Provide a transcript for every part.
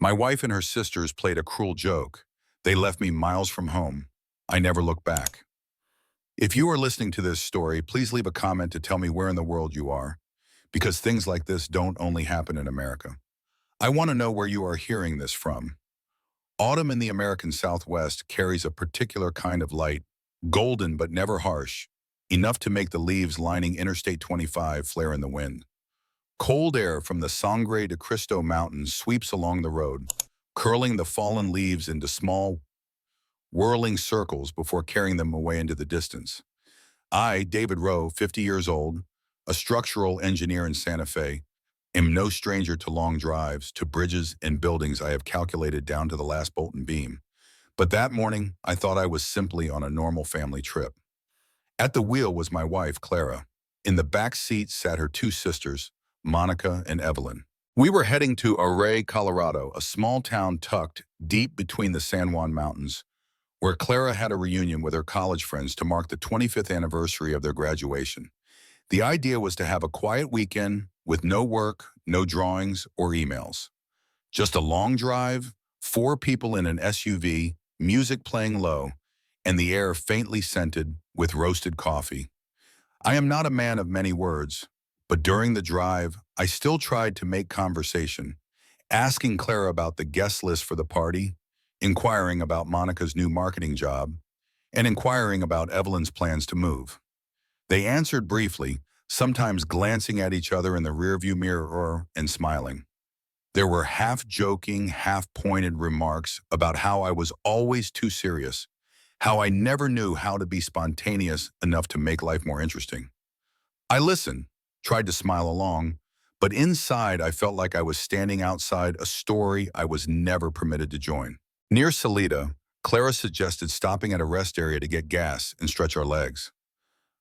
My wife and her sisters played a cruel joke. They left me miles from home. I never looked back. If you are listening to this story, please leave a comment to tell me where in the world you are, because things like this don't only happen in America. I want to know where you are hearing this from. Autumn in the American Southwest carries a particular kind of light, golden but never harsh, enough to make the leaves lining Interstate 25 flare in the wind. Cold air from the Sangre de Cristo Mountains sweeps along the road, curling the fallen leaves into small, whirling circles before carrying them away into the distance. I, David Rowe, 50 years old, a structural engineer in Santa Fe, am no stranger to long drives, to bridges and buildings I have calculated down to the last bolt and beam. But that morning, I thought I was simply on a normal family trip. At the wheel was my wife, Clara. In the back seat sat her two sisters, Monica and Evelyn. We were heading to Array, Colorado, a small town tucked deep between the San Juan Mountains, where Clara had a reunion with her college friends to mark the 25th anniversary of their graduation. The idea was to have a quiet weekend with no work, no drawings or emails. Just a long drive, four people in an SUV, music playing low, and the air faintly scented with roasted coffee. I am not a man of many words, but during the drive, I still tried to make conversation, asking Clara about the guest list for the party, inquiring about Monica's new marketing job, and inquiring about Evelyn's plans to move. They answered briefly, sometimes glancing at each other in the rearview mirror and smiling. There were half-joking, half-pointed remarks about how I was always too serious, how I never knew how to be spontaneous enough to make life more interesting. I listened, tried to smile along, but inside I felt like I was standing outside a story I was never permitted to join. Near Salida, Clara suggested stopping at a rest area to get gas and stretch our legs.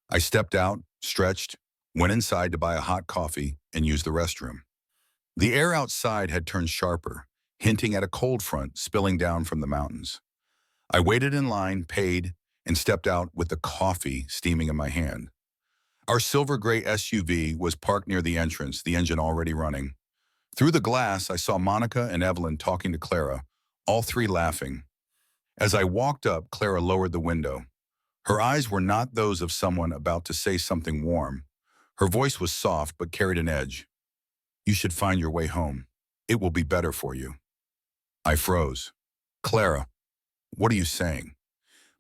I stepped out, stretched, went inside to buy a hot coffee, and used the restroom. The air outside had turned sharper, hinting at a cold front spilling down from the mountains. I waited in line, paid, and stepped out with the coffee steaming in my hand. Our silver gray SUV was parked near the entrance, the engine already running. Through the glass, I saw Monica and Evelyn talking to Clara, all three laughing. As I walked up, Clara lowered the window. Her eyes were not those of someone about to say something warm. Her voice was soft but carried an edge. You should find your way home. It will be better for you. I froze. Clara, what are you saying?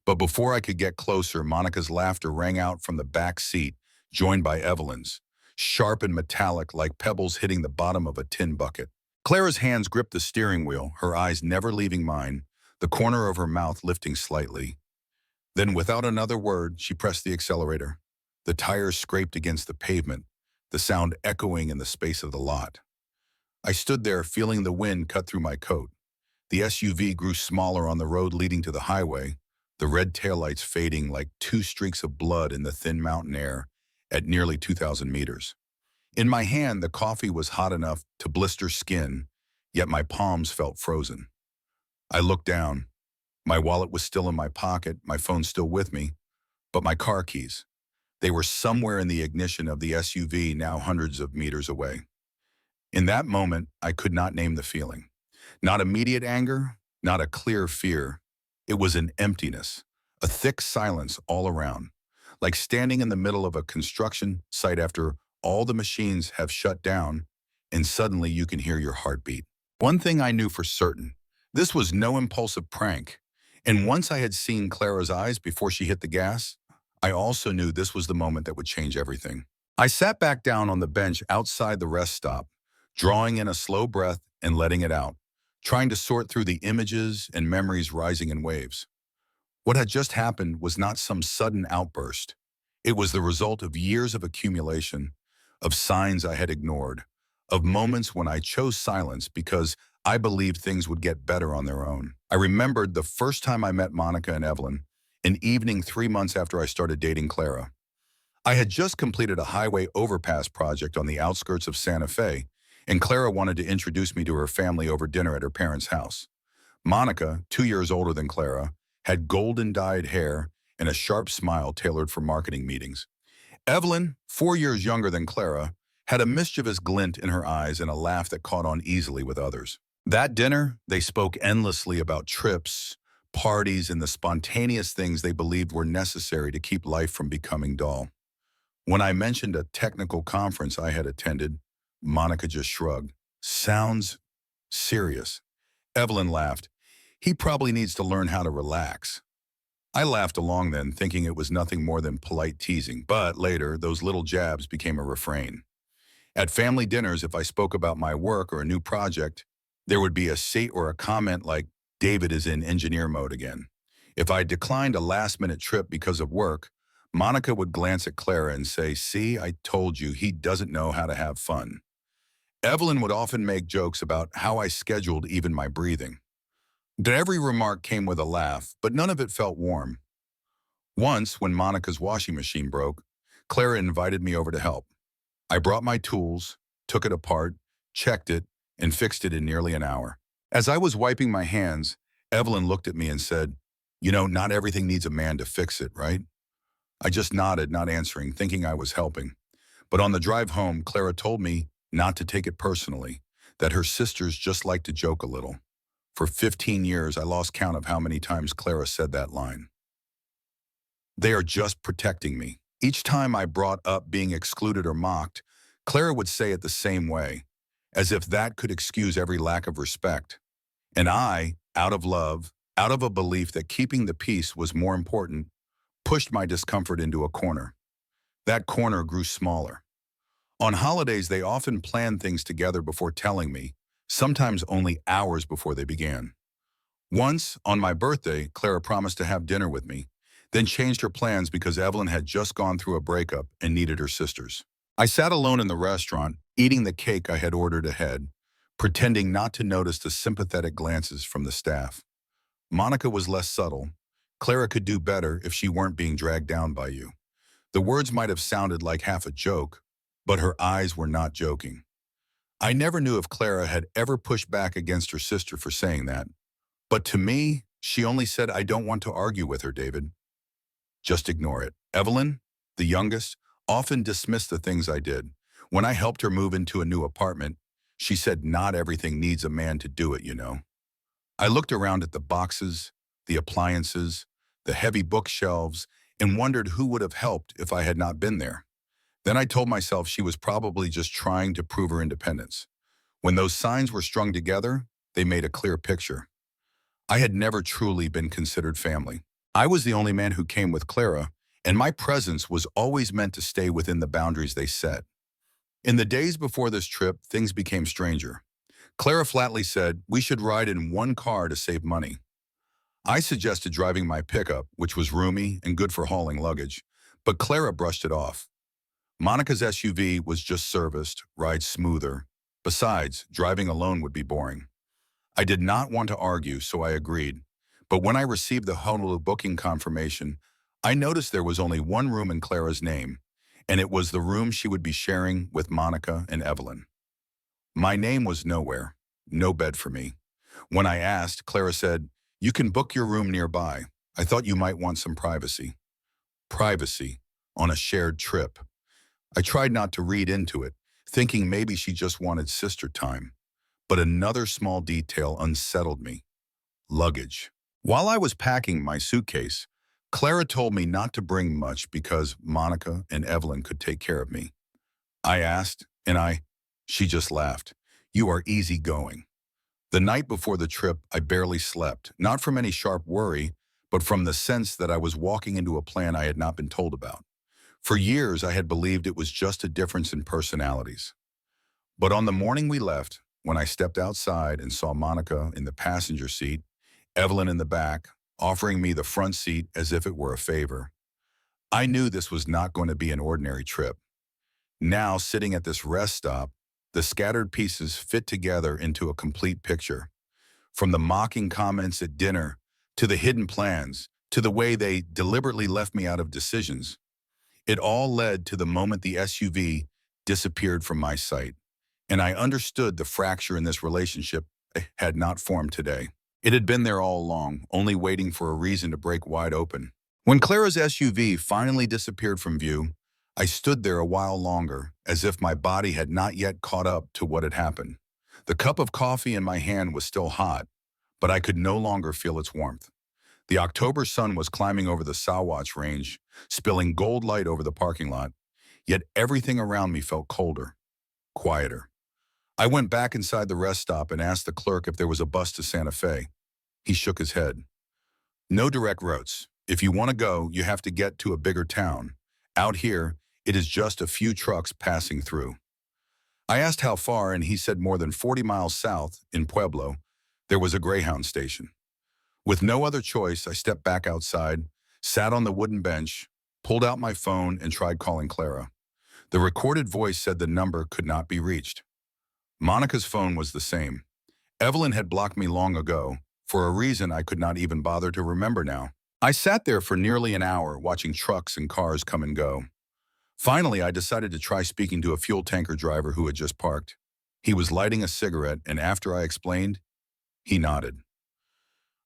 But before I could get closer, Monica's laughter rang out from the back seat, joined by Evelyn's, sharp and metallic like pebbles hitting the bottom of a tin bucket. Clara's hands gripped the steering wheel, her eyes never leaving mine, the corner of her mouth lifting slightly. Then, without another word, she pressed the accelerator. The tires scraped against the pavement, the sound echoing in the space of the lot. I stood there, feeling the wind cut through my coat. The SUV grew smaller on the road leading to the highway, the red taillights fading like two streaks of blood in the thin mountain air at nearly 2,000 meters. In my hand, the coffee was hot enough to blister skin, yet my palms felt frozen. I looked down. My wallet was still in my pocket, my phone still with me, but my car keys. They were somewhere in the ignition of the SUV, now hundreds of meters away. In that moment, I could not name the feeling. Not immediate anger, not a clear fear. It was an emptiness, a thick silence all around, like standing in the middle of a construction site after all the machines have shut down, and suddenly you can hear your heartbeat. One thing I knew for certain, this was no impulsive prank. And once I had seen Clara's eyes before she hit the gas, I also knew this was the moment that would change everything. I sat back down on the bench outside the rest stop, drawing in a slow breath and letting it out, trying to sort through the images and memories rising in waves. What had just happened was not some sudden outburst. It was the result of years of accumulation, of signs I had ignored, of moments when I chose silence because I believed things would get better on their own. I remembered the first time I met Monica and Evelyn, an evening 3 months after I started dating Clara. I had just completed a highway overpass project on the outskirts of Santa Fe, and Clara wanted to introduce me to her family over dinner at her parents' house. Monica, 2 years older than Clara, had golden-dyed hair and a sharp smile tailored for marketing meetings. Evelyn, 4 years younger than Clara, had a mischievous glint in her eyes and a laugh that caught on easily with others. That dinner, they spoke endlessly about trips, parties, and the spontaneous things they believed were necessary to keep life from becoming dull. When I mentioned a technical conference I had attended, Monica just shrugged. Sounds serious. Evelyn laughed. He probably needs to learn how to relax. I laughed along then, thinking it was nothing more than polite teasing, but later, those little jabs became a refrain. At family dinners, if I spoke about my work or a new project, there would be a seat or a comment like, David is in engineer mode again. If I declined a last-minute trip because of work, Monica would glance at Clara and say, see, I told you, he doesn't know how to have fun. Evelyn would often make jokes about how I scheduled even my breathing. Every remark came with a laugh, but none of it felt warm. Once, when Monica's washing machine broke, Clara invited me over to help. I brought my tools, took it apart, checked it, and fixed it in nearly an hour. As I was wiping my hands, Evelyn looked at me and said, you know, not everything needs a man to fix it, right? I just nodded, not answering, thinking I was helping. But on the drive home, Clara told me not to take it personally, that her sisters just like to joke a little. For 15 years, I lost count of how many times Clara said that line. They are just protecting me. Each time I brought up being excluded or mocked, Clara would say it the same way, as if that could excuse every lack of respect. And I, out of love, out of a belief that keeping the peace was more important, pushed my discomfort into a corner. That corner grew smaller. On holidays, they often planned things together before telling me, sometimes only hours before they began. Once, on my birthday, Clara promised to have dinner with me, then changed her plans because Evelyn had just gone through a breakup and needed her sisters. I sat alone in the restaurant, eating the cake I had ordered ahead, pretending not to notice the sympathetic glances from the staff. Monica was less subtle. Clara could do better if she weren't being dragged down by you. The words might have sounded like half a joke, but her eyes were not joking. I never knew if Clara had ever pushed back against her sister for saying that. But to me, she only said, I don't want to argue with her, David. Just ignore it. Evelyn, the youngest, often dismissed the things I did. When I helped her move into a new apartment, she said not everything needs a man to do it, you know. I looked around at the boxes, the appliances, the heavy bookshelves, and wondered who would have helped if I had not been there. Then I told myself she was probably just trying to prove her independence. When those signs were strung together, they made a clear picture. I had never truly been considered family. I was the only man who came with Clara, and my presence was always meant to stay within the boundaries they set. In the days before this trip, things became stranger. Clara flatly said we should ride in one car to save money. I suggested driving my pickup, which was roomy and good for hauling luggage, but Clara brushed it off. Monica's SUV was just serviced, rides smoother. Besides, driving alone would be boring. I did not want to argue, so I agreed. But when I received the Honolulu booking confirmation, I noticed there was only one room in Clara's name, and it was the room she would be sharing with Monica and Evelyn. My name was nowhere, no bed for me. When I asked, Clara said, you can book your room nearby. I thought you might want some privacy. Privacy on a shared trip. I tried not to read into it, thinking maybe she just wanted sister time. But another small detail unsettled me. Luggage. While I was packing my suitcase, Clara told me not to bring much because Monica and Evelyn could take care of me. I asked, and she just laughed. You are easygoing. The night before the trip, I barely slept, not from any sharp worry, but from the sense that I was walking into a plan I had not been told about. For years, I had believed it was just a difference in personalities. But on the morning we left, when I stepped outside and saw Monica in the passenger seat, Evelyn in the back, offering me the front seat as if it were a favor, I knew this was not going to be an ordinary trip. Now, sitting at this rest stop, the scattered pieces fit together into a complete picture. From the mocking comments at dinner, to the hidden plans, to the way they deliberately left me out of decisions. It all led to the moment the SUV disappeared from my sight, and I understood the fracture in this relationship had not formed today. It had been there all along, only waiting for a reason to break wide open. When Clara's SUV finally disappeared from view, I stood there a while longer, as if my body had not yet caught up to what had happened. The cup of coffee in my hand was still hot, but I could no longer feel its warmth. The October sun was climbing over the Sawatch Range, spilling gold light over the parking lot, yet everything around me felt colder, quieter. I went back inside the rest stop and asked the clerk if there was a bus to Santa Fe. He shook his head. No direct routes. If you want to go, you have to get to a bigger town. Out here, it is just a few trucks passing through. I asked how far, and he said more than 40 miles south, in Pueblo, there was a Greyhound station. With no other choice, I stepped back outside, sat on the wooden bench, pulled out my phone, and tried calling Clara. The recorded voice said the number could not be reached. Monica's phone was the same. Evelyn had blocked me long ago, for a reason I could not even bother to remember now. I sat there for nearly an hour watching trucks and cars come and go. Finally, I decided to try speaking to a fuel tanker driver who had just parked. He was lighting a cigarette, and after I explained, he nodded.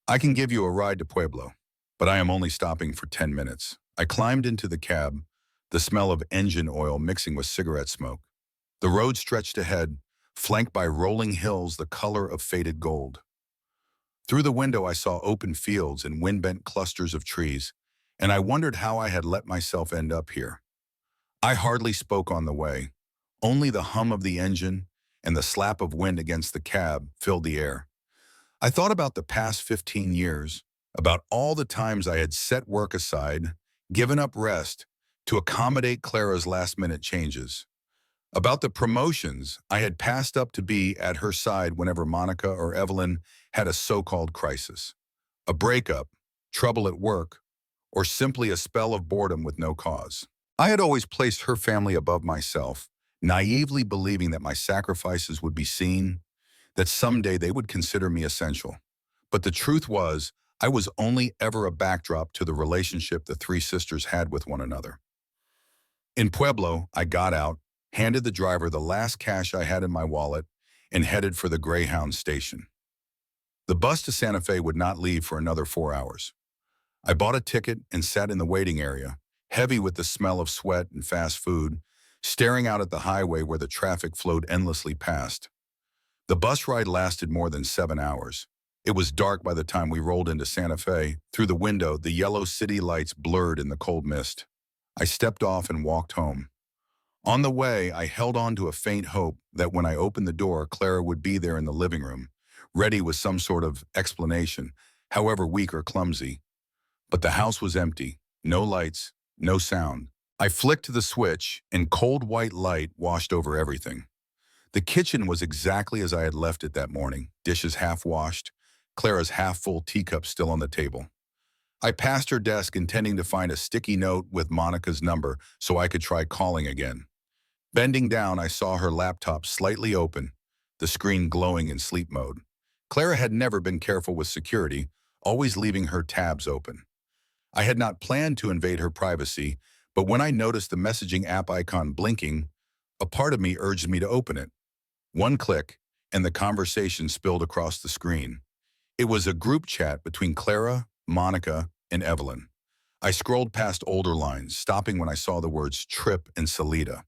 I can give you a ride to Pueblo, but I am only stopping for 10 minutes. I climbed into the cab, the smell of engine oil mixing with cigarette smoke. The road stretched ahead, flanked by rolling hills the color of faded gold. Through the window, I saw open fields and wind-bent clusters of trees, and I wondered how I had let myself end up here. I hardly spoke on the way. Only the hum of the engine and the slap of wind against the cab filled the air. I thought about the past 15 years, about all the times I had set work aside, given up rest, to accommodate Clara's last-minute changes. About the promotions I had passed up to be at her side whenever Monica or Evelyn had a so-called crisis. A breakup, trouble at work, or simply a spell of boredom with no cause. I had always placed her family above myself, naively believing that my sacrifices would be seen, that someday they would consider me essential. But the truth was, I was only ever a backdrop to the relationship the three sisters had with one another. In Pueblo, I got out, handed the driver the last cash I had in my wallet, and headed for the Greyhound station. The bus to Santa Fe would not leave for another 4 hours. I bought a ticket and sat in the waiting area, heavy with the smell of sweat and fast food, staring out at the highway where the traffic flowed endlessly past. The bus ride lasted more than 7 hours. It was dark by the time we rolled into Santa Fe. Through the window, the yellow city lights blurred in the cold mist. I stepped off and walked home. On the way, I held on to a faint hope that when I opened the door, Clara would be there in the living room, ready with some sort of explanation, however weak or clumsy. But the house was empty, no lights, no sound. I flicked the switch, and cold white light washed over everything. The kitchen was exactly as I had left it that morning, dishes half washed, Clara's half-full teacup still on the table. I passed her desk intending to find a sticky note with Monica's number so I could try calling again. Bending down, I saw her laptop slightly open, the screen glowing in sleep mode. Clara had never been careful with security, always leaving her tabs open. I had not planned to invade her privacy, but when I noticed the messaging app icon blinking, a part of me urged me to open it. One click, and the conversation spilled across the screen. It was a group chat between Clara, Monica, and Evelyn. I scrolled past older lines, stopping when I saw the words Trip and Salida.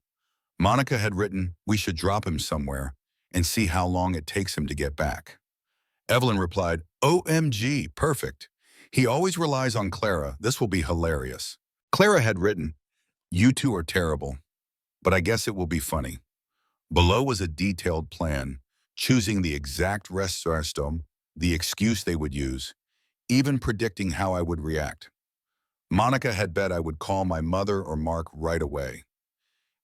Monica had written, "We should drop him somewhere and see how long it takes him to get back." Evelyn replied, "OMG, perfect. He always relies on Clara. This will be hilarious." Clara had written, "You two are terrible, but I guess it will be funny." Below was a detailed plan, choosing the exact restaurant, the excuse they would use, even predicting how I would react. Monica had bet I would call my mother or Mark right away.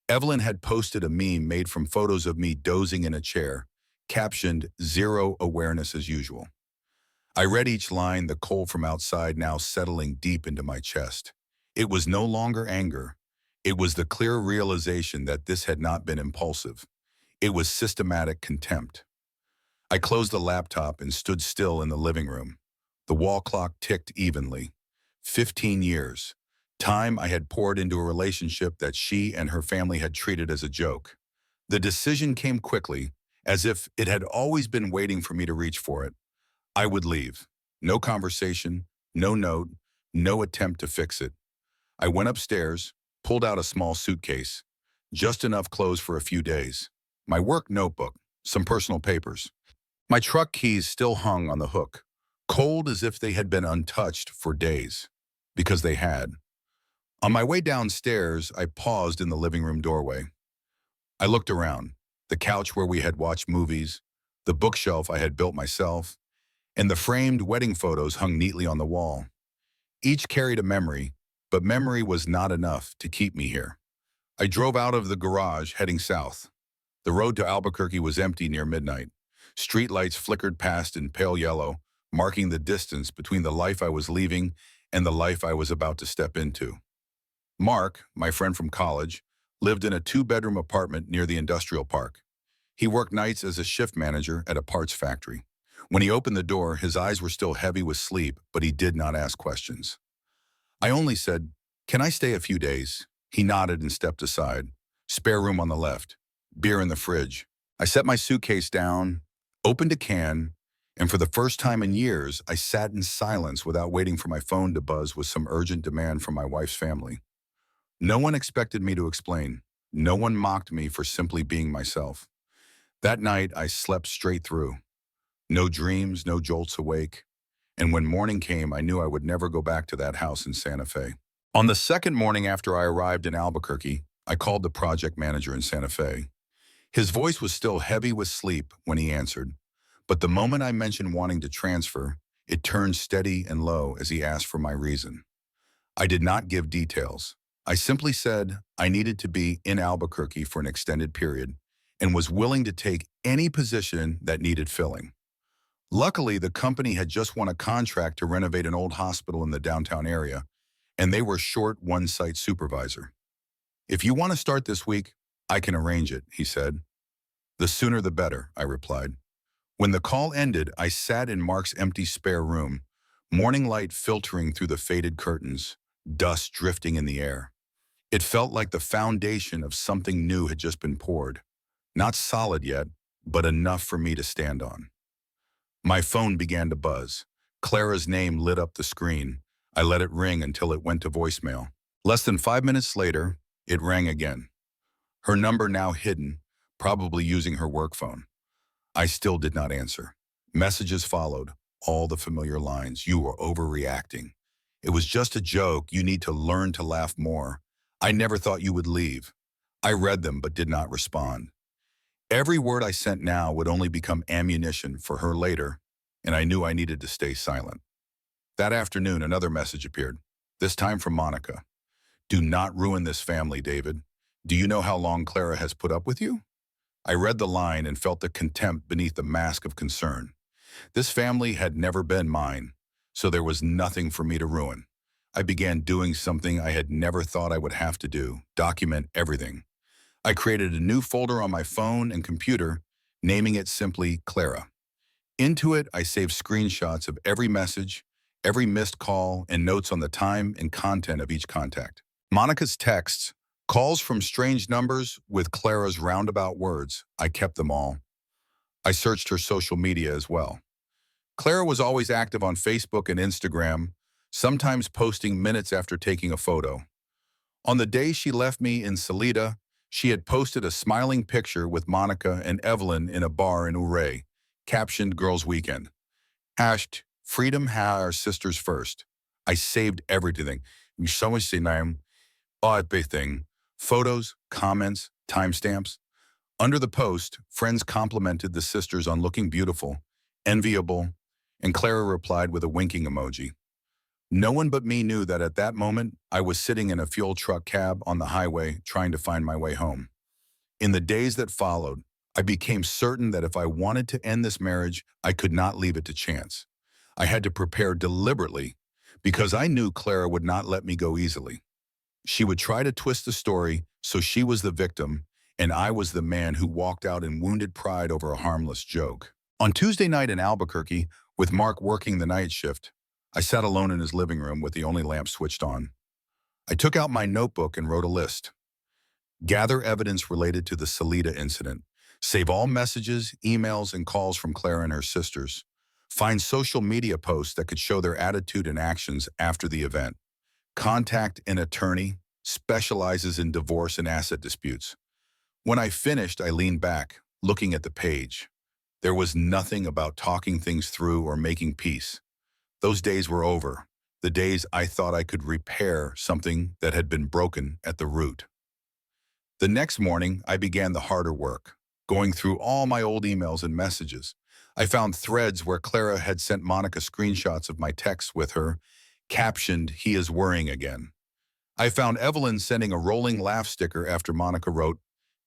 Evelyn had posted a meme made from photos of me dozing in a chair, captioned, "Zero awareness as usual." I read each line, the cold from outside now settling deep into my chest. It was no longer anger. It was the clear realization that this had not been impulsive. It was systematic contempt. I closed the laptop and stood still in the living room. The wall clock ticked evenly. 15 years. Time I had poured into a relationship that she and her family had treated as a joke. The decision came quickly, as if it had always been waiting for me to reach for it. I would leave. No conversation, no note, no attempt to fix it. I went upstairs, pulled out a small suitcase, just enough clothes for a few days, my work notebook, some personal papers. My truck keys still hung on the hook, cold as if they had been untouched for days, because they had. On my way downstairs, I paused in the living room doorway. I looked around, the couch where we had watched movies, the bookshelf I had built myself, and the framed wedding photos hung neatly on the wall. Each carried a memory, but memory was not enough to keep me here. I drove out of the garage, heading south. The road to Albuquerque was empty near midnight. Streetlights flickered past in pale yellow, marking the distance between the life I was leaving and the life I was about to step into. Mark, my friend from college, lived in a two-bedroom apartment near the industrial park. He worked nights as a shift manager at a parts factory. When he opened the door, his eyes were still heavy with sleep, but he did not ask questions. I only said, "Can I stay a few days?" He nodded and stepped aside. Spare room on the left. Beer in the fridge. I set my suitcase down, opened a can, and for the first time in years, I sat in silence without waiting for my phone to buzz with some urgent demand from my wife's family. No one expected me to explain. No one mocked me for simply being myself. That night, I slept straight through. No dreams, no jolts awake. And when morning came, I knew I would never go back to that house in Santa Fe. On the second morning after I arrived in Albuquerque, I called the project manager in Santa Fe. His voice was still heavy with sleep when he answered, but the moment I mentioned wanting to transfer, it turned steady and low as he asked for my reason. I did not give details. I simply said I needed to be in Albuquerque for an extended period and was willing to take any position that needed filling. Luckily, the company had just won a contract to renovate an old hospital in the downtown area, and they were short one site supervisor. "If you want to start this week, I can arrange it," he said. "The sooner the better," I replied. When the call ended, I sat in Mark's empty spare room, morning light filtering through the faded curtains, dust drifting in the air. It felt like the foundation of something new had just been poured. Not solid yet, but enough for me to stand on. My phone began to buzz. Clara's name lit up the screen. I let it ring until it went to voicemail. Less than 5 minutes later, it rang again. Her number now hidden, probably using her work phone. I still did not answer. Messages followed, all the familiar lines. "You are overreacting. It was just a joke. You need to learn to laugh more. I never thought you would leave." I read them but did not respond. Every word I sent now would only become ammunition for her later, and I knew I needed to stay silent. That afternoon, another message appeared, this time from Monica. "Do not ruin this family, David. Do you know how long Clara has put up with you?" I read the line and felt the contempt beneath the mask of concern. This family had never been mine, so there was nothing for me to ruin. I began doing something I had never thought I would have to do, document everything. I created a new folder on my phone and computer, naming it simply Clara. Into it, I saved screenshots of every message, every missed call, and notes on the time and content of each contact. Monica's texts, calls from strange numbers with Clara's roundabout words, I kept them all. I searched her social media as well. Clara was always active on Facebook and Instagram, sometimes posting minutes after taking a photo. On the day she left me in Salida, she had posted a smiling picture with Monica and Evelyn in a bar in Ouray, captioned "Girls Weekend." Hashed, "Freedom ha our sisters first." I saved everything. So much name, everything. Photos, comments, timestamps. Under the post, friends complimented the sisters on looking beautiful, enviable, and Clara replied with a winking emoji. No one but me knew that at that moment, I was sitting in a fuel truck cab on the highway trying to find my way home. In the days that followed, I became certain that if I wanted to end this marriage, I could not leave it to chance. I had to prepare deliberately because I knew Clara would not let me go easily. She would try to twist the story so she was the victim and I was the man who walked out in wounded pride over a harmless joke. On Tuesday night in Albuquerque, with Mark working the night shift, I sat alone in his living room with the only lamp switched on. I took out my notebook and wrote a list. Gather evidence related to the Salida incident. Save all messages, emails, and calls from Clara and her sisters. Find social media posts that could show their attitude and actions after the event. Contact an attorney, specializes in divorce and asset disputes. When I finished, I leaned back, looking at the page. There was nothing about talking things through or making peace. Those days were over, the days I thought I could repair something that had been broken at the root. The next morning, I began the harder work, going through all my old emails and messages. I found threads where Clara had sent Monica screenshots of my texts with her, captioned, "He is worrying again." I found Evelyn sending a rolling laugh sticker after Monica wrote,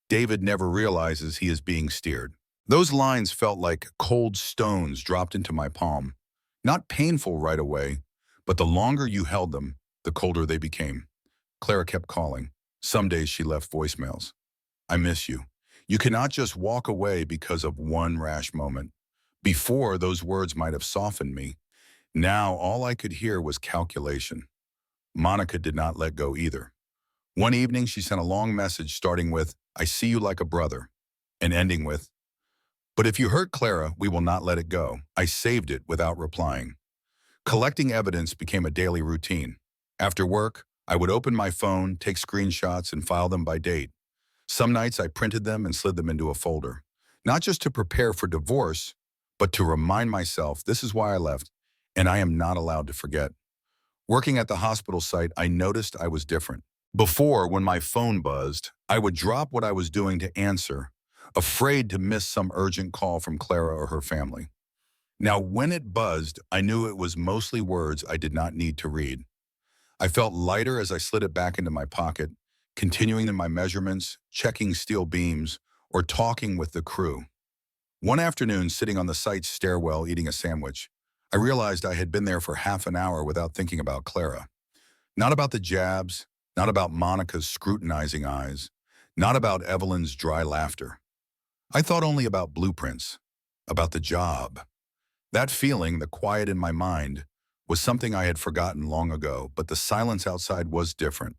"David never realizes he is being steered." Those lines felt like cold stones dropped into my palm. Not painful right away, but the longer you held them, the colder they became. Clara kept calling. Some days she left voicemails. "I miss you. You cannot just walk away because of one rash moment." Before, those words might have softened me. Now, all I could hear was calculation. Monica did not let go either. One evening, she sent a long message starting with, "I see you like a brother," and ending with, "But if you hurt Clara, we will not let it go." I saved it without replying. Collecting evidence became a daily routine. After work, I would open my phone, take screenshots, and file them by date. Some nights I printed them and slid them into a folder. Not just to prepare for divorce, but to remind myself this is why I left, and I am not allowed to forget. Working at the hospital site, I noticed I was different. Before, when my phone buzzed, I would drop what I was doing to answer, afraid to miss some urgent call from Clara or her family. Now, when it buzzed, I knew it was mostly words I did not need to read. I felt lighter as I slid it back into my pocket, continuing in my measurements, checking steel beams, or talking with the crew. One afternoon, sitting on the site's stairwell eating a sandwich, I realized I had been there for half an hour without thinking about Clara. Not about the jabs, not about Monica's scrutinizing eyes, not about Evelyn's dry laughter. I thought only about blueprints, about the job. That feeling, the quiet in my mind, was something I had forgotten long ago, but the silence outside was different.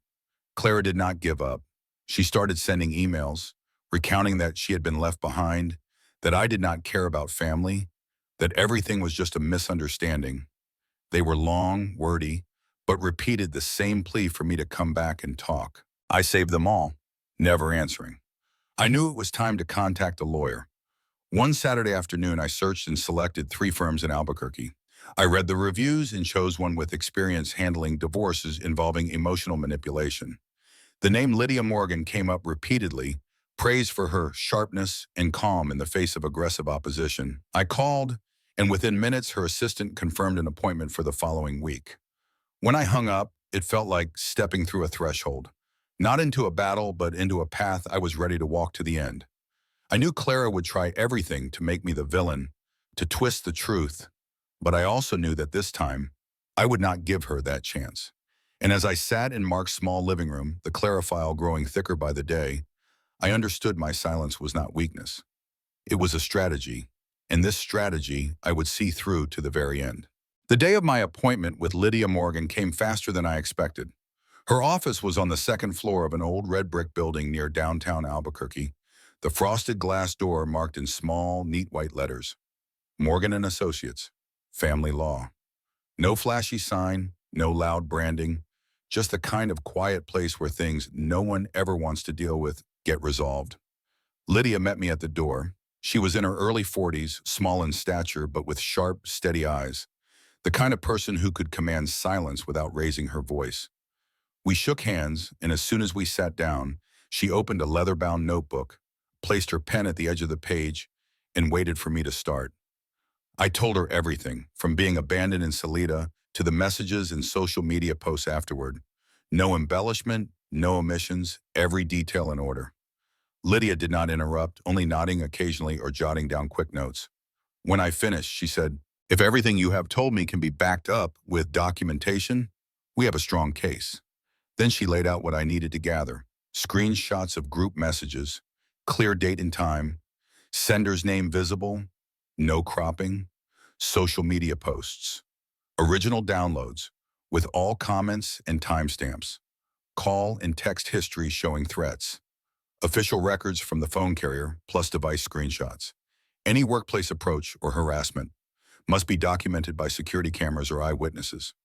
Clara did not give up. She started sending emails, recounting that she had been left behind, that I did not care about family, that everything was just a misunderstanding. They were long, wordy, but repeated the same plea for me to come back and talk. I saved them all, never answering. I knew it was time to contact a lawyer. One Saturday afternoon, I searched and selected 3 firms in Albuquerque. I read the reviews and chose one with experience handling divorces involving emotional manipulation. The name Lydia Morgan came up repeatedly, praised for her sharpness and calm in the face of aggressive opposition. I called, and within minutes, her assistant confirmed an appointment for the following week. When I hung up, it felt like stepping through a threshold. Not into a battle, but into a path I was ready to walk to the end. I knew Clara would try everything to make me the villain, to twist the truth, but I also knew that this time, I would not give her that chance. And as I sat in Mark's small living room, the Clara file growing thicker by the day, I understood my silence was not weakness. It was a strategy, and this strategy I would see through to the very end. The day of my appointment with Lydia Morgan came faster than I expected. Her office was on the second floor of an old red brick building near downtown Albuquerque, the frosted glass door marked in small, neat white letters. Morgan and Associates, Family Law. No flashy sign, no loud branding, just the kind of quiet place where things no one ever wants to deal with get resolved. Lydia met me at the door. She was in her early 40s, small in stature, but with sharp, steady eyes. The kind of person who could command silence without raising her voice. We shook hands, and as soon as we sat down, she opened a leather-bound notebook, placed her pen at the edge of the page, and waited for me to start. I told her everything, from being abandoned in Salida to the messages and social media posts afterward. No embellishment, no omissions, every detail in order. Lydia did not interrupt, only nodding occasionally or jotting down quick notes. When I finished, she said, "If everything you have told me can be backed up with documentation, we have a strong case." Then she laid out what I needed to gather. Screenshots of group messages, clear date and time, sender's name visible, no cropping, social media posts, original downloads with all comments and timestamps, call and text history showing threats, official records from the phone carrier plus device screenshots. Any workplace approach or harassment must be documented by security cameras or eyewitnesses.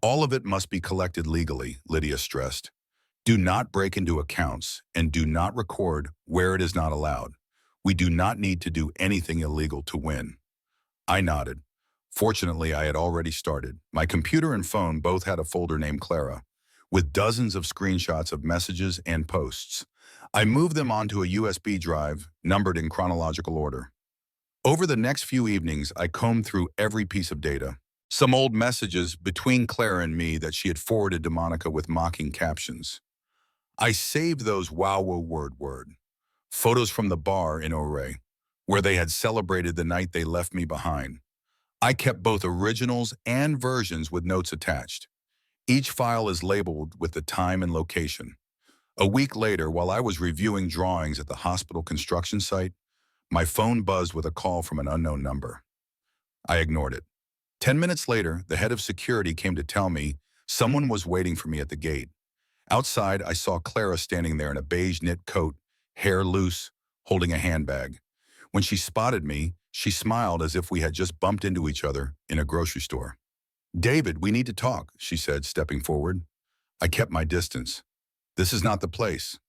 All of it must be collected legally, Lydia stressed. Do not break into accounts and do not record where it is not allowed. We do not need to do anything illegal to win. I nodded. Fortunately, I had already started. My computer and phone both had a folder named Clara, with dozens of screenshots of messages and posts. I moved them onto a USB drive, numbered in chronological order. Over the next few evenings, I combed through every piece of data. Some old messages between Clara and me that she had forwarded to Monica with mocking captions. I saved those word. Photos from the bar in Ouray, where they had celebrated the night they left me behind. I kept both originals and versions with notes attached. Each file is labeled with the time and location. A week later, while I was reviewing drawings at the hospital construction site, my phone buzzed with a call from an unknown number. I ignored it. 10 minutes later, the head of security came to tell me someone was waiting for me at the gate. Outside, I saw Clara standing there in a beige knit coat, hair loose, holding a handbag. When she spotted me, she smiled as if we had just bumped into each other in a grocery store. "David, we need to talk," she said, stepping forward. I kept my distance. "This is not the place."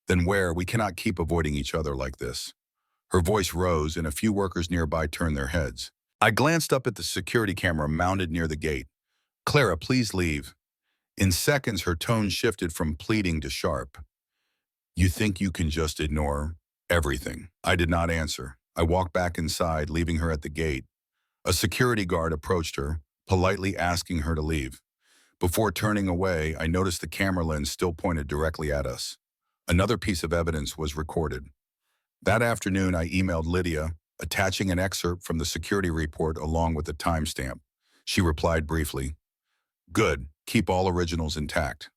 "Then where? We cannot keep avoiding each other like this." Her voice rose, and a few workers nearby turned their heads. I glanced up at the security camera mounted near the gate. "Clara, please leave." In seconds, her tone shifted from pleading to sharp. "You think you can just ignore everything?" I did not answer. I walked back inside, leaving her at the gate. A security guard approached her, politely asking her to leave. Before turning away, I noticed the camera lens still pointed directly at us. Another piece of evidence was recorded. That afternoon, I emailed Lydia, attaching an excerpt from the security report along with the timestamp. She replied briefly, "Good, keep all originals intact."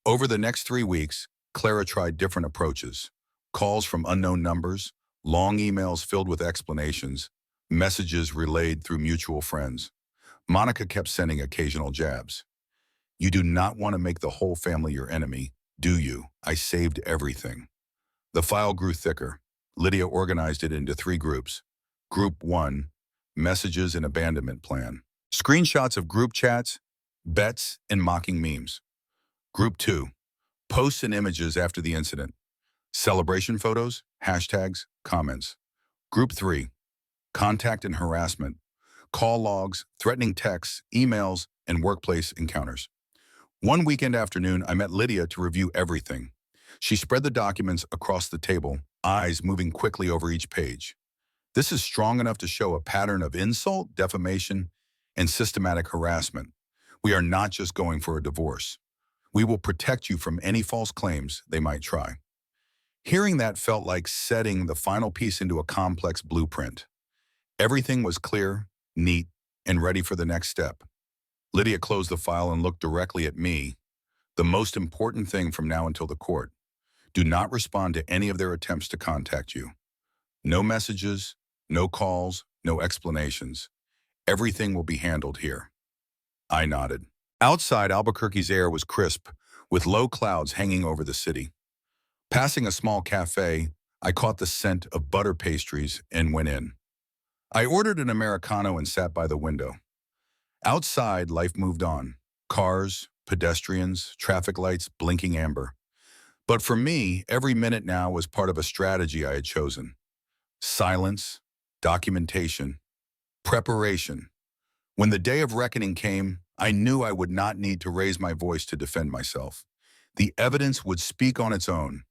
Over the next 3 weeks, Clara tried different approaches. Calls from unknown numbers, long emails filled with explanations, messages relayed through mutual friends. Monica kept sending occasional jabs. "You do not want to make the whole family your enemy, do you? I saved everything." The file grew thicker. Lydia organized it into 3 groups. Group 1, Messages and Abandonment Plan. Screenshots of group chats, bets, and mocking memes. Group 2, Posts and Images after the incident. Celebration photos, hashtags, comments. Group 3, Contact and Harassment. Call logs, threatening texts, emails, and workplace encounters. One weekend afternoon, I met Lydia to review everything. She spread the documents across the table, eyes moving quickly over each page. "This is strong enough to show a pattern of insult, defamation, and systematic harassment. We are not just going for a divorce. We will protect you from any false claims they might try." Hearing that felt like setting the final piece into a complex blueprint. Everything was clear, neat, and ready for the next step. Lydia closed the file and looked directly at me. "The most important thing from now until the court. Do not respond to any of their attempts to contact you. No messages, no calls, no explanations. Everything will be handled here." I nodded. Outside, Albuquerque's air was crisp, with low clouds hanging over the city. Passing a small cafe, I caught the scent of butter pastries and went in. I ordered an Americano and sat by the window. Outside, life moved on. Cars, pedestrians, traffic lights blinking amber. But for me, every minute now was part of a strategy I had chosen. Silence, documentation, preparation. When the day of reckoning came, I knew I would not need to raise my voice to defend myself. The evidence would speak on its own,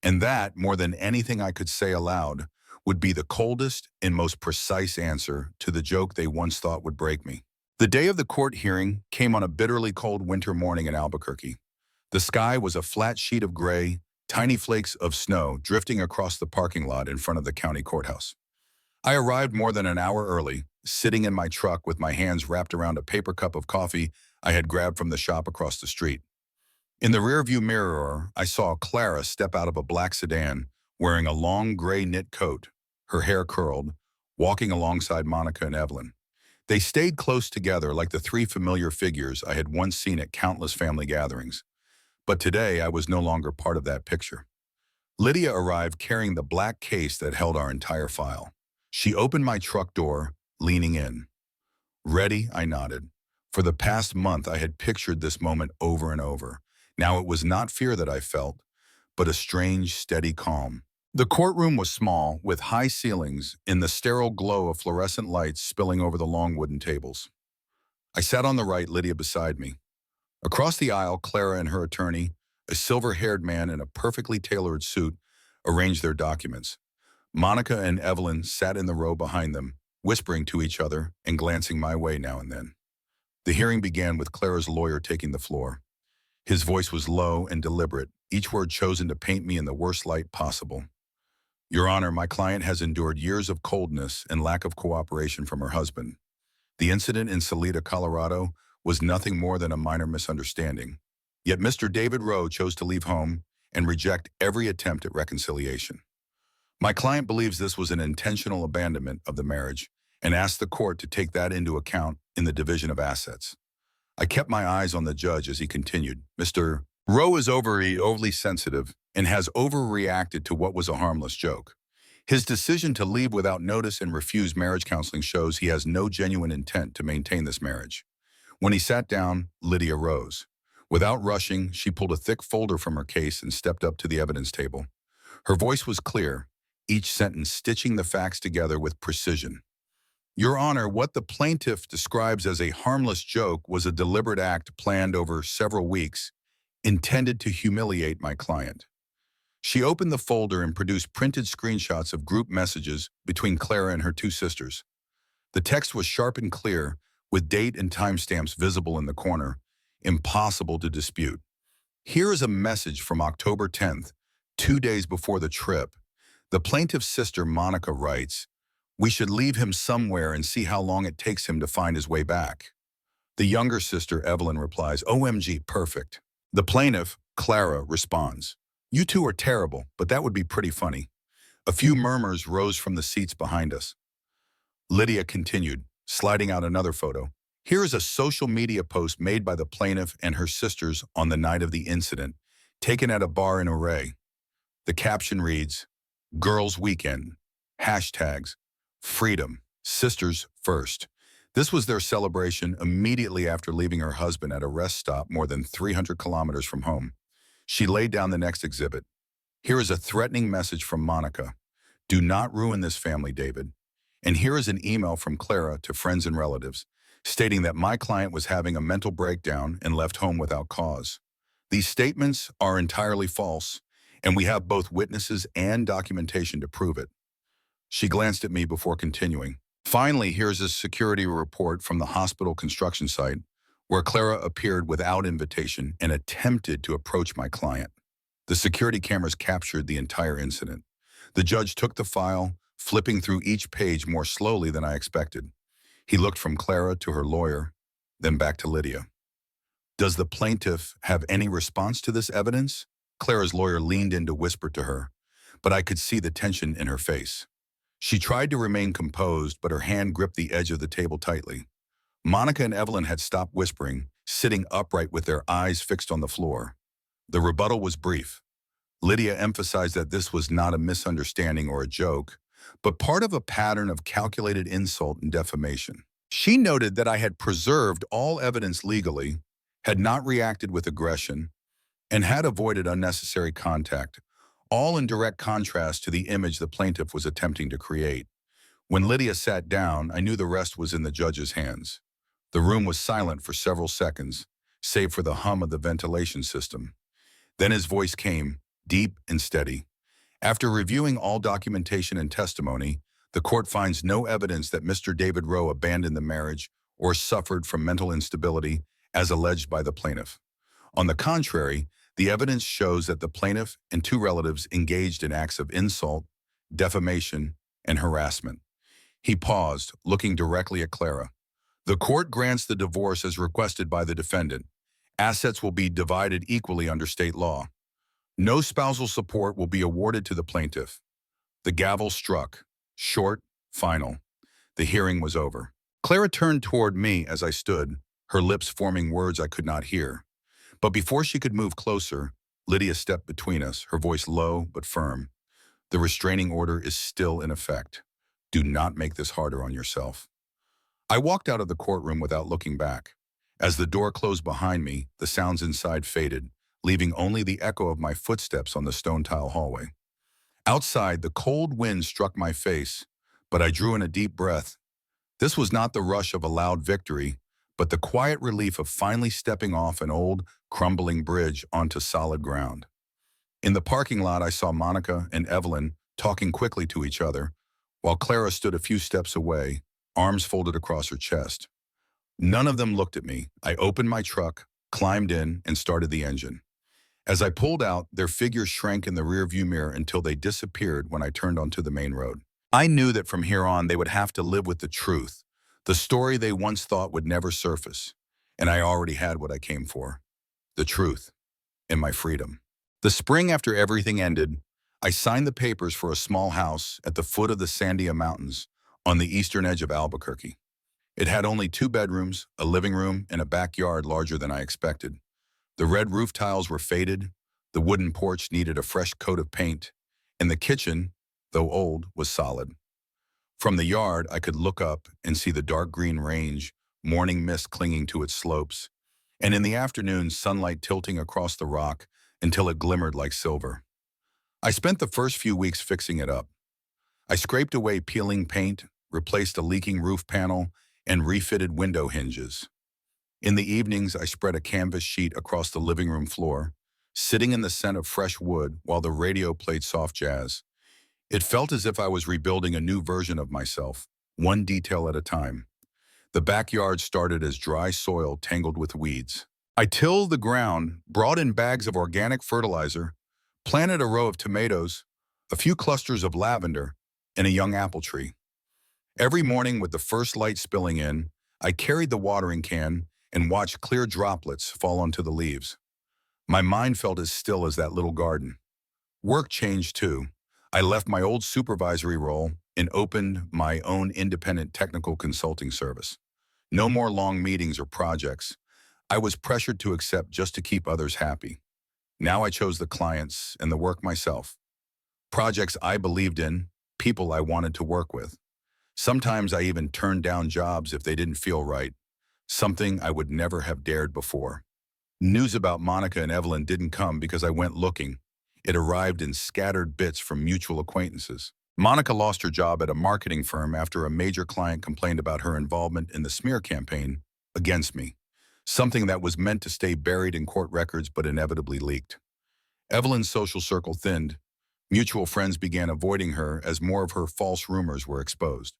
and that, more than anything I could say aloud, would be the coldest and most precise answer to the joke they once thought would break me. The day of the court hearing came on a bitterly cold winter morning in Albuquerque. The sky was a flat sheet of gray, tiny flakes of snow drifting across the parking lot in front of the county courthouse. I arrived more than an hour early, sitting in my truck with my hands wrapped around a paper cup of coffee I had grabbed from the shop across the street. In the rearview mirror, I saw Clara step out of a black sedan, wearing a long gray knit coat, her hair curled, walking alongside Monica and Evelyn. They stayed close together like the 3 familiar figures I had once seen at countless family gatherings. But today, I was no longer part of that picture. Lydia arrived carrying the black case that held our entire file. She opened my truck door, leaning in. "Ready?" I nodded. For the past month, I had pictured this moment over and over. Now it was not fear that I felt, but a strange, steady calm. The courtroom was small, with high ceilings and the sterile glow of fluorescent lights spilling over the long wooden tables. I sat on the right, Lydia beside me. Across the aisle, Clara and her attorney, a silver-haired man in a perfectly tailored suit, arranged their documents. Monica and Evelyn sat in the row behind them, whispering to each other and glancing my way now and then. The hearing began with Clara's lawyer taking the floor. His voice was low and deliberate, each word chosen to paint me in the worst light possible. Your Honor, my client has endured years of coldness and lack of cooperation from her husband. The incident in Salida, Colorado, was nothing more than a minor misunderstanding. Yet Mr. David Rowe chose to leave home and reject every attempt at reconciliation. My client believes this was an intentional abandonment of the marriage and asked the court to take that into account in the division of assets. I kept my eyes on the judge as he continued. Mr. Rowe is overly sensitive and has overreacted to what was a harmless joke. His decision to leave without notice and refuse marriage counseling shows he has no genuine intent to maintain this marriage. When he sat down, Lydia rose. Without rushing, she pulled a thick folder from her case and stepped up to the evidence table. Her voice was clear, each sentence stitching the facts together with precision. Your Honor, what the plaintiff describes as a harmless joke was a deliberate act planned over several weeks, intended to humiliate my client. She opened the folder and produced printed screenshots of group messages between Clara and her two sisters. The text was sharp and clear, with date and timestamps visible in the corner, impossible to dispute. Here is a message from October 10th, 2 days before the trip. The plaintiff's sister, Monica, writes, "We should leave him somewhere and see how long it takes him to find his way back." The younger sister, Evelyn, replies, "OMG, perfect." The plaintiff, Clara, responds, "You two are terrible, but that would be pretty funny." A few murmurs rose from the seats behind us. Lydia continued, sliding out another photo. Here is a social media post made by the plaintiff and her sisters on the night of the incident, taken at a bar in Ouray. The caption reads, "Girls Weekend, hashtags, freedom, sisters first." This was their celebration immediately after leaving her husband at a rest stop more than 300 kilometers from home. She laid down the next exhibit. Here is a threatening message from Monica. "Do not ruin this family, David." And here is an email from Clara to friends and relatives, stating that my client was having a mental breakdown and left home without cause. These statements are entirely false, and we have both witnesses and documentation to prove it. She glanced at me before continuing. Finally, here's a security report from the hospital construction site where Clara appeared without invitation and attempted to approach my client. The security cameras captured the entire incident. The judge took the file, flipping through each page more slowly than I expected. He looked from Clara to her lawyer, then back to Lydia. "Does the plaintiff have any response to this evidence?" Clara's lawyer leaned in to whisper to her, but I could see the tension in her face. She tried to remain composed, but her hand gripped the edge of the table tightly. Monica and Evelyn had stopped whispering, sitting upright with their eyes fixed on the floor. The rebuttal was brief. Lydia emphasized that this was not a misunderstanding or a joke, but part of a pattern of calculated insult and defamation. She noted that I had preserved all evidence legally, had not reacted with aggression, and had avoided unnecessary contact, all in direct contrast to the image the plaintiff was attempting to create. When Lydia sat down, I knew the rest was in the judge's hands. The room was silent for several seconds, save for the hum of the ventilation system. Then his voice came, deep and steady. "After reviewing all documentation and testimony, the court finds no evidence that Mr. David Rowe abandoned the marriage or suffered from mental instability as alleged by the plaintiff. On the contrary, the evidence shows that the plaintiff and two relatives engaged in acts of insult, defamation, and harassment." He paused, looking directly at Clara. "The court grants the divorce as requested by the defendant. Assets will be divided equally under state law. No spousal support will be awarded to the plaintiff." The gavel struck, short, final. The hearing was over. Clara turned toward me as I stood, her lips forming words I could not hear. But before she could move closer, Lydia stepped between us, her voice low but firm. "The restraining order is still in effect. Do not make this harder on yourself." I walked out of the courtroom without looking back. As the door closed behind me, the sounds inside faded, leaving only the echo of my footsteps on the stone tile hallway. Outside, the cold wind struck my face, but I drew in a deep breath. This was not the rush of a loud victory, but the quiet relief of finally stepping off an old, crumbling bridge onto solid ground. In the parking lot, I saw Monica and Evelyn talking quickly to each other, while Clara stood a few steps away, arms folded across her chest. None of them looked at me. I opened my truck, climbed in, and started the engine. As I pulled out, their figures shrank in the rearview mirror until they disappeared when I turned onto the main road. I knew that from here on they would have to live with the truth, the story they once thought would never surface, and I already had what I came for, the truth, and my freedom. The spring after everything ended, I signed the papers for a small house at the foot of the Sandia Mountains on the eastern edge of Albuquerque. It had only 2 bedrooms, a living room, and a backyard larger than I expected. The red roof tiles were faded, the wooden porch needed a fresh coat of paint, and the kitchen, though old, was solid. From the yard, I could look up and see the dark green range, morning mist clinging to its slopes, and in the afternoon, sunlight tilting across the rock until it glimmered like silver. I spent the first few weeks fixing it up. I scraped away peeling paint, replaced a leaking roof panel, and refitted window hinges. In the evenings, I spread a canvas sheet across the living room floor, sitting in the scent of fresh wood while the radio played soft jazz. It felt as if I was rebuilding a new version of myself, one detail at a time. The backyard started as dry soil tangled with weeds. I tilled the ground, brought in bags of organic fertilizer, planted a row of tomatoes, a few clusters of lavender, and a young apple tree. Every morning with the first light spilling in, I carried the watering can and watched clear droplets fall onto the leaves. My mind felt as still as that little garden. Work changed too. I left my old supervisory role and opened my own independent technical consulting service. No more long meetings or projects. I was pressured to accept just to keep others happy. Now I chose the clients and the work myself. Projects I believed in, people I wanted to work with. Sometimes I even turned down jobs if they didn't feel right, something I would never have dared before. News about Monica and Evelyn didn't come because I went looking. It arrived in scattered bits from mutual acquaintances. Monica lost her job at a marketing firm after a major client complained about her involvement in the smear campaign against me, something that was meant to stay buried in court records but inevitably leaked. Evelyn's social circle thinned. Mutual friends began avoiding her as more of her false rumors were exposed.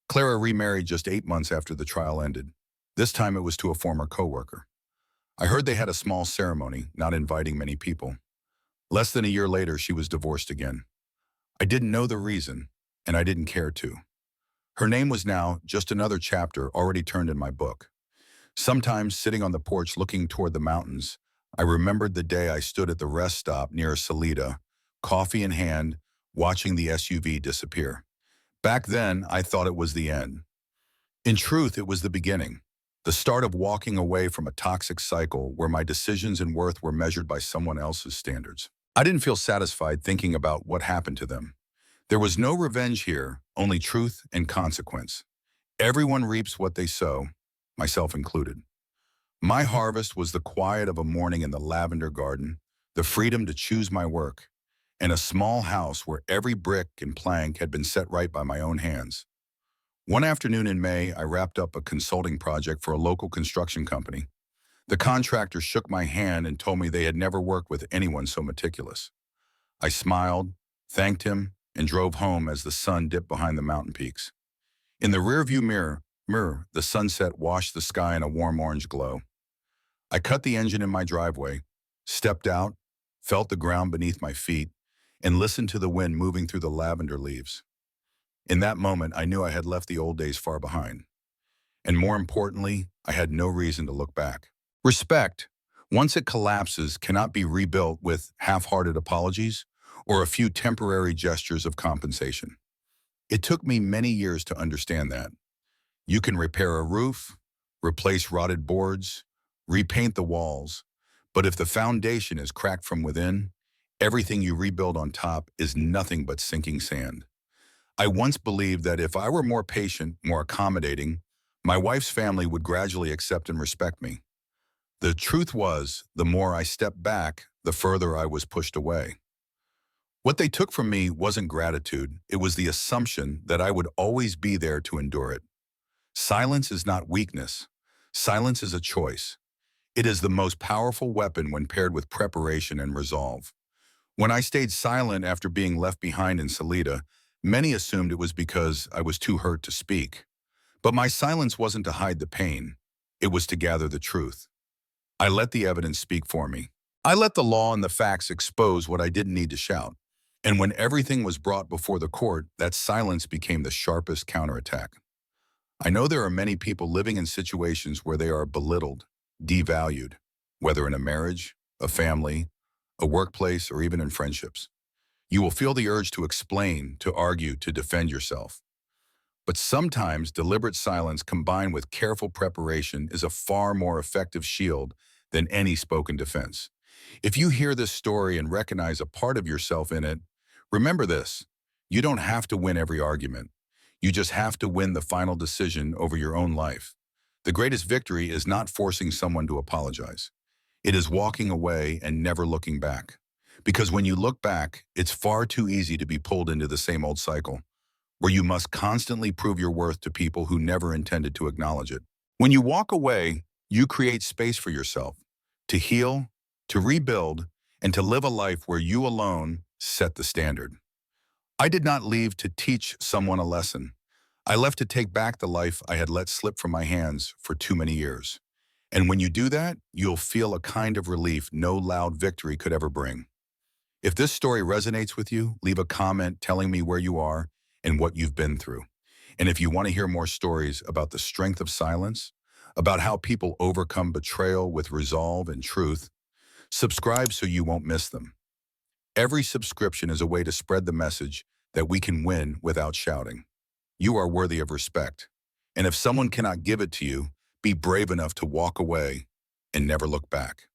Clara remarried just 8 months after the trial ended. This time it was to a former coworker. I heard they had a small ceremony, not inviting many people. Less than a year later, she was divorced again. I didn't know the reason, and I didn't care to. Her name was now just another chapter already turned in my book. Sometimes, sitting on the porch looking toward the mountains, I remembered the day I stood at the rest stop near Salida, coffee in hand, watching the SUV disappear. Back then, I thought it was the end. In truth, it was the beginning, the start of walking away from a toxic cycle where my decisions and worth were measured by someone else's standards. I didn't feel satisfied thinking about what happened to them. There was no revenge here, only truth and consequence. Everyone reaps what they sow, myself included. My harvest was the quiet of a morning in the lavender garden, the freedom to choose my work, and a small house where every brick and plank had been set right by my own hands. One afternoon in May, I wrapped up a consulting project for a local construction company. The contractor shook my hand and told me they had never worked with anyone so meticulous. I smiled, thanked him, and drove home as the sun dipped behind the mountain peaks. In the rearview mirror, the sunset washed the sky in a warm orange glow. I cut the engine in my driveway, stepped out, felt the ground beneath my feet, and listened to the wind moving through the lavender leaves. In that moment, I knew I had left the old days far behind. And more importantly, I had no reason to look back. Respect, once it collapses, cannot be rebuilt with half-hearted apologies or a few temporary gestures of compensation. It took me many years to understand that. You can repair a roof, replace rotted boards, repaint the walls, but if the foundation is cracked from within, everything you rebuild on top is nothing but sinking sand. I once believed that if I were more patient, more accommodating, my wife's family would gradually accept and respect me. The truth was, the more I stepped back, the further I was pushed away. What they took from me wasn't gratitude, it was the assumption that I would always be there to endure it. Silence is not weakness. Silence is a choice. It is the most powerful weapon when paired with preparation and resolve. When I stayed silent after being left behind in Salida, many assumed it was because I was too hurt to speak. But my silence wasn't to hide the pain. It was to gather the truth. I let the evidence speak for me. I let the law and the facts expose what I didn't need to shout. And when everything was brought before the court, that silence became the sharpest counterattack. I know there are many people living in situations where they are belittled, devalued, whether in a marriage, a family, a workplace, or even in friendships. You will feel the urge to explain, to argue, to defend yourself. But sometimes deliberate silence combined with careful preparation is a far more effective shield than any spoken defense. If you hear this story and recognize a part of yourself in it, remember this: you don't have to win every argument. You just have to win the final decision over your own life. The greatest victory is not forcing someone to apologize. It is walking away and never looking back. Because when you look back, it's far too easy to be pulled into the same old cycle, where you must constantly prove your worth to people who never intended to acknowledge it. When you walk away, you create space for yourself to heal, to rebuild, and to live a life where you alone set the standard. I did not leave to teach someone a lesson. I left to take back the life I had let slip from my hands for too many years. And when you do that, you'll feel a kind of relief no loud victory could ever bring. If this story resonates with you, leave a comment telling me where you are and what you've been through. And if you want to hear more stories about the strength of silence, about how people overcome betrayal with resolve and truth, subscribe so you won't miss them. Every subscription is a way to spread the message that we can win without shouting. You are worthy of respect. And if someone cannot give it to you, be brave enough to walk away and never look back.